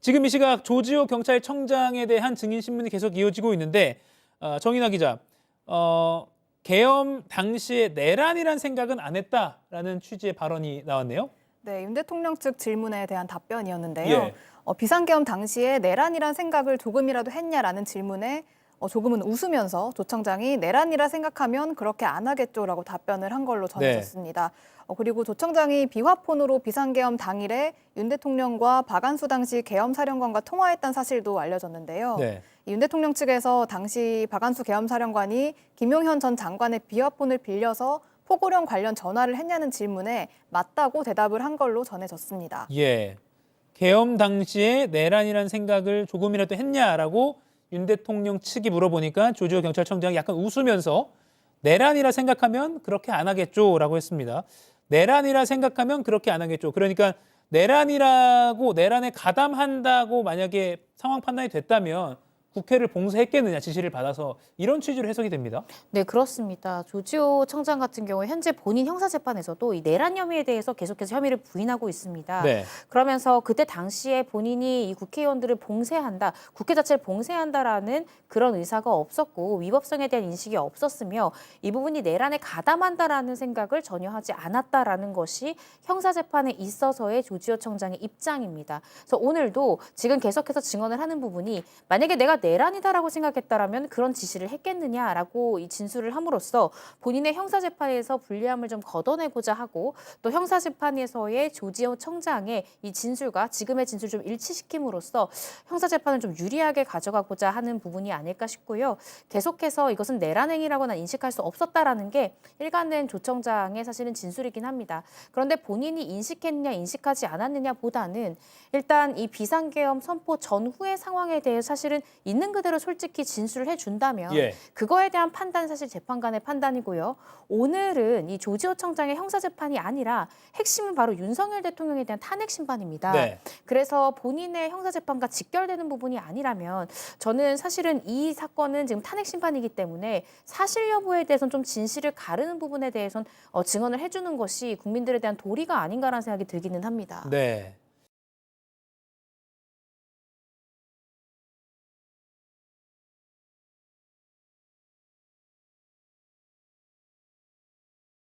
지금 이 시각 조지호 경찰청장에 대한 증인 신문이 계속 이어지고 있는데 정인아 기자, 계엄 당시에 내란이란 생각은 안 했다라는 취지의 발언이 나왔네요. 네, 윤 대통령 측 질문에 대한 답변이었는데요. 예. 비상계엄 당시에 내란이란 생각을 조금이라도 했냐라는 질문에 조금은 웃으면서 조 청장이 내란이라 생각하면 그렇게 안 하겠죠라고 답변을 한 걸로 전해졌습니다. 그리고 조 청장이 비화폰으로 비상계엄 당일에 윤 대통령과 박안수 당시 계엄사령관과 통화했다는 사실도 알려졌는데요. 네. 윤 대통령 측에서 당시 박안수 계엄사령관이 김용현 전 장관의 비화폰을 빌려서 포고령 관련 전화를 했냐는 질문에 맞다고 대답을 한 걸로 전해졌습니다. 예. 계엄 당시에 내란이란 생각을 조금이라도 했냐라고 윤 대통령 측이 물어보니까 조지호 경찰청장이 약간 웃으면서 내란이라 생각하면 그렇게 안 하겠죠라고 했습니다. 내란이라 생각하면 그렇게 안 하겠죠. 그러니까 내란에 가담한다고 만약에 상황 판단이 됐다면 국회를 봉쇄했겠느냐, 지시를 받아서, 이런 취지로 해석이 됩니다. 네, 그렇습니다. 조지호 청장 같은 경우에 현재 본인 형사재판에서도 이 내란 혐의에 대해서 계속해서 혐의를 부인하고 있습니다. 네. 그러면서 그때 당시에 본인이 이 국회의원들을 봉쇄한다, 국회 자체를 봉쇄한다라는 그런 의사가 없었고 위법성에 대한 인식이 없었으며 이 부분이 내란에 가담한다라는 생각을 전혀 하지 않았다라는 것이 형사재판에 있어서의 조지호 청장의 입장입니다. 그래서 오늘도 지금 계속해서 증언을 하는 부분이 만약에 내가 내란이다라고 생각했다라면 그런 지시를 했겠느냐라고 이 진술을 함으로써 본인의 형사재판에서 불리함을 좀 걷어내고자 하고 또 형사재판에서의 조지호 청장의 이 진술과 지금의 진술 좀 일치시킴으로써 형사재판을 좀 유리하게 가져가고자 하는 부분이 아닐까 싶고요. 계속해서 이것은 내란 행위라고는 인식할 수 없었다라는 게 일관된 조 청장의 사실은 진술이긴 합니다. 그런데 본인이 인식했느냐 인식하지 않았느냐 보다는 일단 이 비상계엄 선포 전후의 상황에 대해 사실은 있는 그대로 솔직히 진술을 해준다면 그거에 대한 판단은 사실 재판관의 판단이고요. 오늘은 이 조지호 청장의 형사재판이 아니라 핵심은 바로 윤석열 대통령에 대한 탄핵 심판입니다. 네. 그래서 본인의 형사재판과 직결되는 부분이 아니라면 저는 사실은 이 사건은 지금 탄핵 심판이기 때문에 사실 여부에 대해서는 좀 진실을 가르는 부분에 대해서는 증언을 해주는 것이 국민들에 대한 도리가 아닌가라는 생각이 들기는 합니다. 네.